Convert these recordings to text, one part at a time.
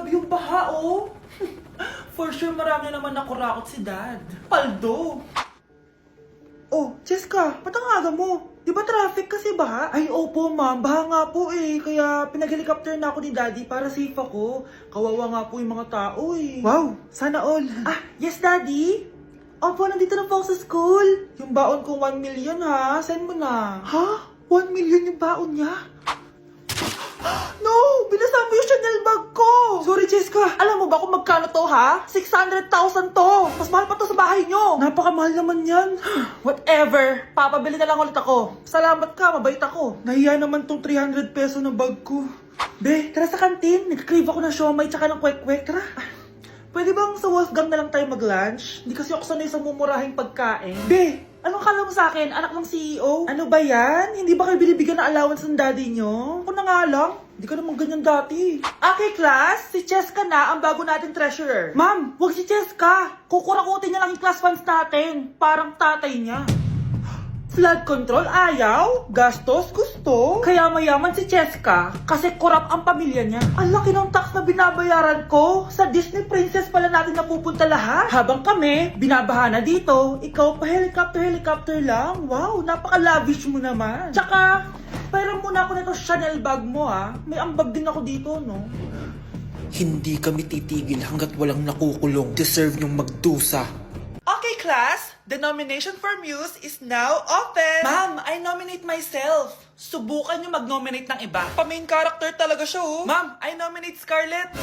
Grabe yung baha, oh. For sure, marami naman nakurakot si Dad. Paldo. Oh, Cheska, ba't ang aga mo? Di ba traffic kasi baha? Ay, opo ma'am, baha nga po eh. Kaya pinag-helicopter na ako ni Daddy para safe ako. Kawawa nga po yung mga tao eh. Wow, sana all. Ah, yes Daddy? Opo, nandito na po ako sa school. Yung baon ko 1 million ha, send mo na. Ha? 1 million yung baon niya? No! Binasa mo yung Chanel bag ko! Sorry, Cheska. Alam mo ba kung magkano to, ha? 600,000 to! Mas mahal pa to sa bahay nyo! Napakamahal naman yan. Whatever. Papabili na lang ulit ako. Salamat ka, mabait ako. Nahiya naman tong 300 peso ng bag ko. Be, tara sa kantin. Nag-crave ako ng siomay tsaka ng kwek-kwek. Tara. Pwede bang sa Wolfgang na lang tayo mag-lunch? Hindi kasi ako sanay sa mumurahing pagkain. Be, anong kala mo sa akin? Anak ng CEO? Ano ba yan? Hindi ba kayo binibigyan ng allowance ng daddy nyo? Ako na nga lang. Hindi ka naman ganyan dati. Okay, class. Si Cheska na ang bago nating treasurer. Ma'am, wag si Cheska. Kukurakutin niya lang yung class funds natin. Parang tatay niya. Flood control, ayaw. Gastos, gusto. Kaya mayaman si Cheska kasi korap ang pamilya niya. Ang laki ng tax na binabayaran ko. Sa Disney Princess pala natin napupunta lahat. Habang kami, binabaha na dito. Ikaw pa helicopter lang. Wow, napaka-lavish mo naman. Tsaka, pairam muna ako nito Chanel bag mo ha. May ambag din ako dito, no? Hindi kami titigil hanggat walang nakukulong. Deserve niyong magdusa. Okay, class. The nomination for Muse is now open. Ma'am, I nominate myself. Subukan niyo mag-nominate ng iba. Pa-main character talaga siya, oh. Ma'am, I nominate Scarlett.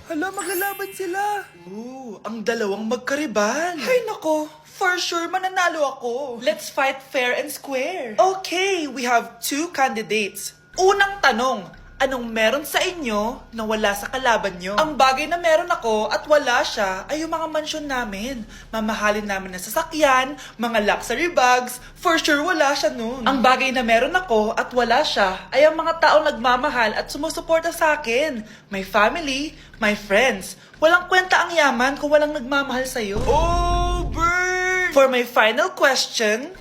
Hala, maglalaban sila. Ooh, ang dalawang magkaribal. Ay, nako. For sure, mananalo ako. Let's fight fair and square. Okay, we have 2 candidates. Unang tanong. Anong meron sa inyo na wala sa kalaban nyo? Ang bagay na meron ako at wala siya ay yung mga mansyon namin. Mamahalin namin na sasakyan, mga luxury bags, for sure wala siya nun. Ang bagay na meron ako at wala siya ay ang mga taong nagmamahal at sumusuporta sa akin. My family, my friends. Walang kwenta ang yaman kung walang nagmamahal sa'yo. Oh, burn! For my final question,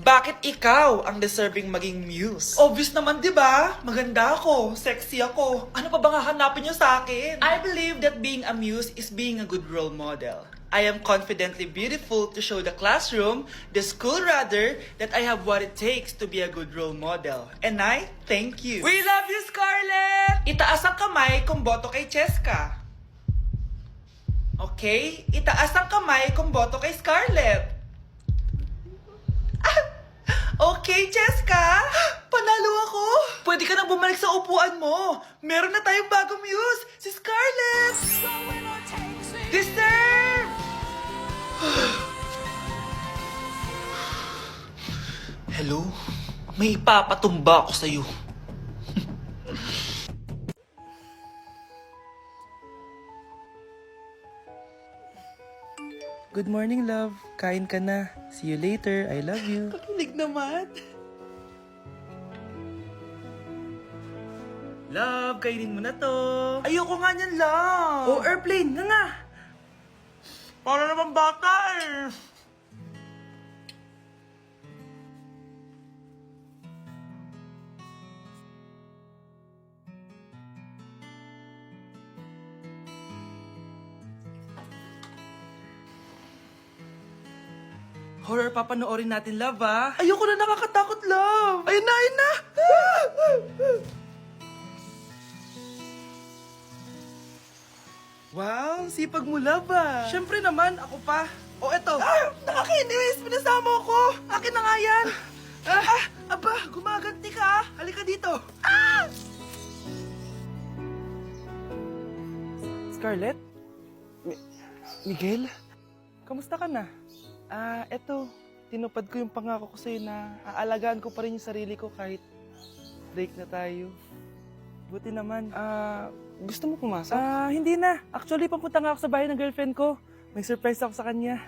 bakit ikaw ang deserving maging muse? Obvious naman, di ba? Maganda ako, sexy ako. Ano pa bang hahanapin niyo sa akin? I believe that being a muse is being a good role model. I am confidently beautiful to show the classroom, the school rather, that I have what it takes to be a good role model. And I thank you. We love you, Scarlett! Itaas ang kamay kung boto kay Cheska. Okay? Itaas ang kamay kung boto kay Scarlett. Okay, Cheska! Panalo ako! Pwede ka nang bumalik sa upuan mo! Meron na tayong bagong muse! Si Scarlett! Deserve! Hello? May ipapatumba ako sa'yo. Good morning, love. Kain ka na. See you later. I love you. Kakilig naman. Love, kainin mo na to. Ayoko nga niyan, love. Oh, airplane. Nga nga. Para naman bata eh. Horror papanoorin natin, love, ah. Ayoko na, nakakatakot, love. Ayun na, ayun na. Wow, sipag mo, love, ah. Siyempre naman, ako pa. O, eto. Nakakainis, pinasama ko. Akin na nga yan. Aba, gumaganti ka, ah. Halika dito. Scarlett? Miguel? Kamusta ka na? Eto, tinupad ko yung pangako ko sa'yo na aalagaan ko pa rin yung sarili ko kahit break na tayo. Buti naman. Gusto mo pumasok? Hindi na. Actually, papunta nga ako sa bahay ng girlfriend ko. May surprise ako sa kanya.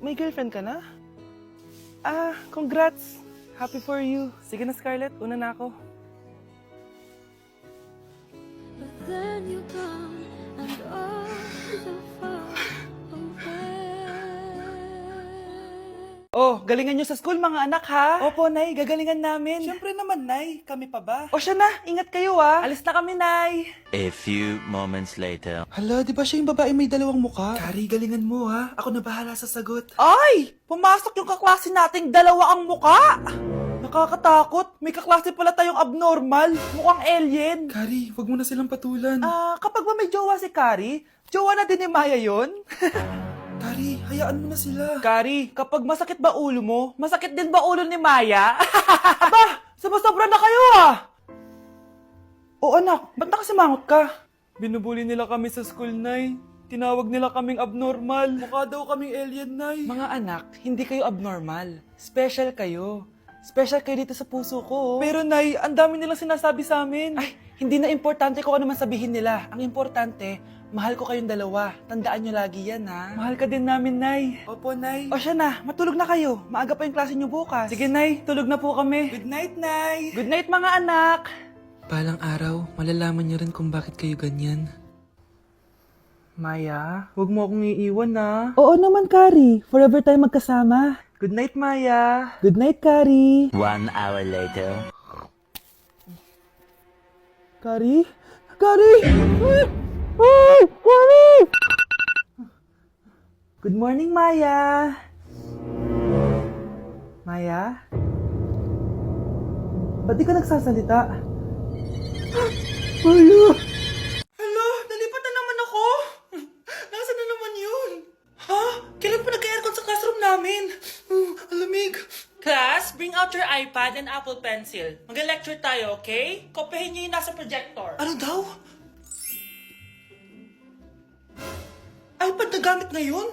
May girlfriend ka na? Congrats. Happy for you. Sige na, Scarlett. Una na ako. But then you gone and all so far away. Oh, galingan nyo sa school mga anak ha? Opo, Nay, gagalingan namin. Siyempre naman, Nay. Kami pa ba? O siya na, ingat kayo ha. Alis na kami, Nay. A few moments later. Hala, di ba siya yung babae may dalawang muka? Kari, galingan mo ha. Ako na bahala sa sagot. Ay! Pumasok yung kaklase nating dalawa ang muka! Nakakatakot. May kaklase pala tayong abnormal. Mukhang alien. Kari, wag mo na silang patulan. Kapag ba may jowa si Kari, jowa na din ni Maya yun? Kari, hayaan mo na sila. Kari, kapag masakit ba ulo mo, masakit din ba ulo ni Maya? Aba, sumasobra na kayo ah! O anak, ba't nakasimangot ka? Binubuli nila kami sa school, Nay. Tinawag nila kaming abnormal. Mukha daw kaming alien, Nay. Mga anak, hindi kayo abnormal. Special kayo. Special kayo dito sa puso ko. Pero Nay, ang dami nilang sinasabi sa amin. Ay, hindi na importante kung ano man sabihin nila. Ang importante, mahal ko kayong dalawa. Tandaan nyo lagi yan, ha? Mahal ka din namin, Nay. Opo, Nay. O siya na, matulog na kayo. Maaga pa yung klase nyo bukas. Sige, Nay. Tulog na po kami. Good night, Nay. Good night, mga anak. Balang araw, malalaman niyo rin kung bakit kayo ganyan. Maya, huwag mo akong iiwan, na. Oo naman, Kari. Forever tayo magkasama. Good night, Maya. Good night, Kari. 1 hour later. Kari? Kari! Ay, Kari! Good morning, Maya. Maya? Ba't di ka nagsasalita? Maya! Hala, nalipat na naman ako. Nasaan na naman yun? Ha? Kailan pa nag-aircon sa classroom namin? Alamig. Class, bring out your iPad and Apple Pencil. Mag-lecture tayo, okay? Kopyahin niyo yung nasa projector. Ano daw? iPad na gamit ngayon?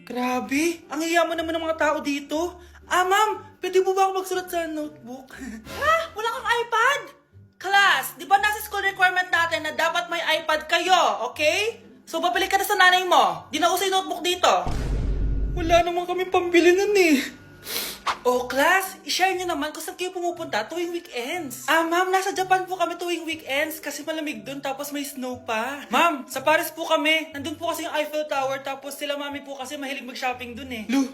Grabe, ang yayaman naman ng mga tao dito. Ma'am, pwede mo ba ako magsulat sa notebook? Ha? Wala kang iPad? Class, di ba nasa school requirement natin na dapat may iPad kayo, okay? So, babalik ka na sa nanay mo. Di na uso yung notebook dito. Wala naman kami pambili nun eh. Oh, class, i-share nyo naman kung saan kayo pumupunta tuwing weekends. Ma'am, nasa Japan po kami tuwing weekends kasi malamig dun tapos may snow pa. Ma'am, sa Paris po kami. Nandun po kasi yung Eiffel Tower tapos sila mami po kasi mahilig mag-shopping dun eh. Lu,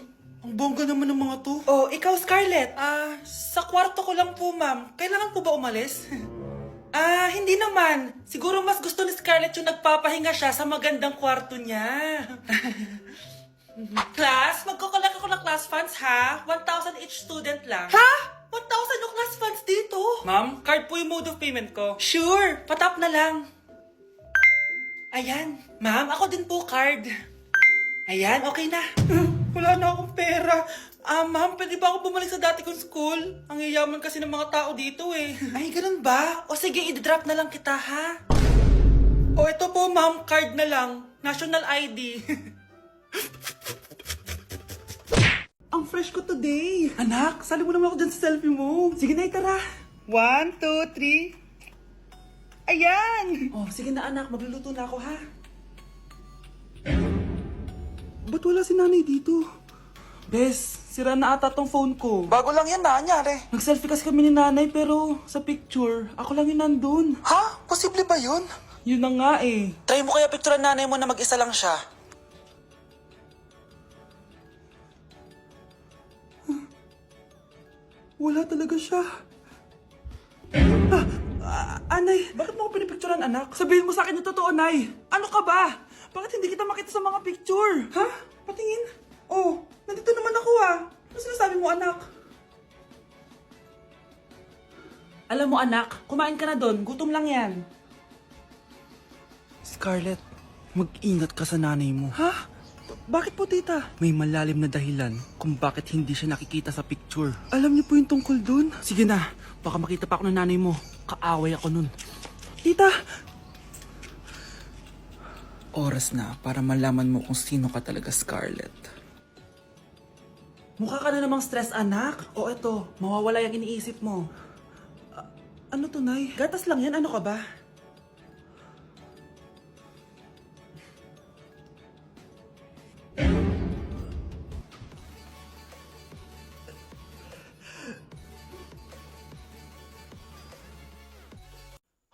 ang bongga naman ng mga to. Oh, ikaw Scarlett. Sa kwarto ko lang po, ma'am. Kailangan po ba umalis? Hindi naman. Siguro mas gusto ni Scarlett yung nagpapahinga siya sa magandang kwarto niya. Class, magkukulak ako ng class funds ha? 1,000 each student lang. Ha? 1,000 yung class funds dito? Ma'am, card po yung mode of payment ko. Sure, patap na lang. Ayan. Ma'am, ako din po card. Ayan, okay na. Wala na akong pera. Ma'am, pwede ba ako bumalik sa dati kong school? Ang yayaman kasi ng mga tao dito eh. Ay, ganun ba? O sige, i-drop na lang kita ha? O ito po ma'am, card na lang. National ID. Ang fresh ko today. Anak, sali mo naman ako dyan sa selfie mo. Sige na, tara. 1, 2, 3. Ayan! Oh, sige na anak, magluluto na ako ha. Ba't wala si nanay dito? Bes, sira na ata tong phone ko. Bago lang yan, nangyari. Nag-selfie kasi kami ni nanay pero sa picture, ako lang yung nandun. Ha? Posible ba yun? Yun na nga eh. Try mo kaya picturean nanay mo na mag-isa lang siya. Wala talaga siya. Anay, bakit mo ako pinipicturean, anak? Sabihin mo sa akin yung totoo, Nay. Ano ka ba? Bakit hindi kita makita sa mga picture? Ha? Patingin. Oh, nandito naman ako Ano sinasabi mo, anak? Alam mo, anak, kumain ka na doon. Gutom lang yan. Scarlett, mag-ingat ka sa nanay mo. Ha? Bakit po, tita? May malalim na dahilan kung bakit hindi siya nakikita sa picture. Alam niyo po yung tungkol dun? Sige na, baka makita pa ako ng nanay mo. Kaaway ako nun. Tita! Oras na para malaman mo kung sino ka talaga, Scarlett. Mukha ka na namang stress, anak. O eto, mawawala yung iniisip mo. Ano to, Nay? Gatas lang yan, ano ka ba?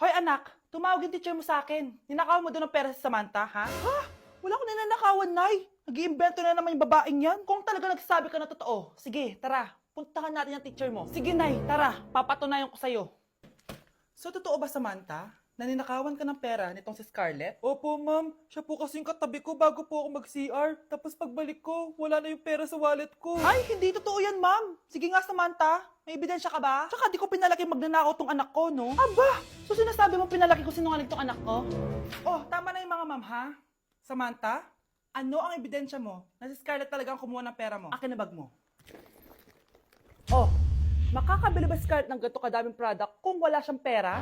Hoy anak, tumawag yung teacher mo sa akin. Ninakaw mo doon ng pera sa Samantha, ha? Ha? Wala akong ninanakawan, Nay. Nag-iimbento na naman yung babaeng yan. Kung talaga nagsasabi ka na totoo, sige, tara. Puntahan natin yung teacher mo. Sige, Nay, tara. Papatunayan ko sa'yo. So, totoo ba, Samantha? Naninakawan ka ng pera nitong si Scarlett? Opo, ma'am. Siya po kasi yung katabi ko bago po ako mag-CR. Tapos pagbalik ko, wala na yung pera sa wallet ko. Ay, hindi totoo yan, ma'am. Sige nga, Samantha. May ebidensya ka ba? Tsaka di ko pinalaki magnanakaw tong anak ko, no? Aba! So sinasabi mo pinalaki ko sinungaling tong anak ko? Oh, tama na yung mga ma'am, ha? Samantha, ano ang ebidensya mo na si Scarlett talagang kumuha ng pera mo? Akin na bag mo. Oh, makakabili ba si Scarlett ng ganito kadaming product kung wala siyang pera?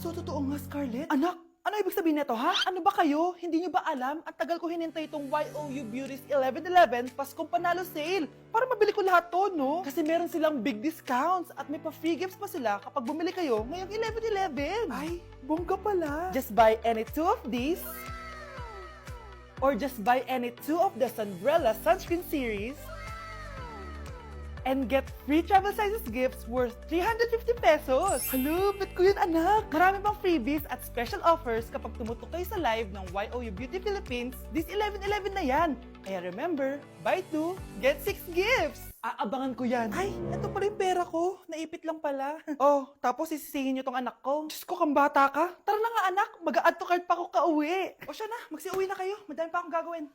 So, totoo nga, Scarlett? Anak, ano ibig sabihin nito, ha? Ano ba kayo? Hindi niyo ba alam? Ang tagal ko hinintay itong YOU Beauty's 11/11 Paskong Panalo Sale para mabili ko lahat to, no? Kasi meron silang big discounts at may pa-free gifts pa sila kapag bumili kayo ngayong 11/11. Ay, bongga pala. Just buy any 2 of these or just buy any 2 of the Sunbrella Sunscreen Series and get free travel sizes gifts worth 350 pesos. Hello, bet ko yun, anak. Marami pang freebies at special offers kapag tumutok kayo sa live ng YOU Beauty Philippines this 11/11 na yan. Kaya remember, buy 2, get 6 gifts. Aabangan ko yan. Ay, ito pala yung pera ko. Naipit lang pala. Oh, tapos sisisihin niyo tong anak ko. Diyos ko, kang bata ka. Tara na nga, anak. Mag-a-add to cart pa ako kauwi. O siya na, magsiuwi na kayo. Madami pa akong gagawin.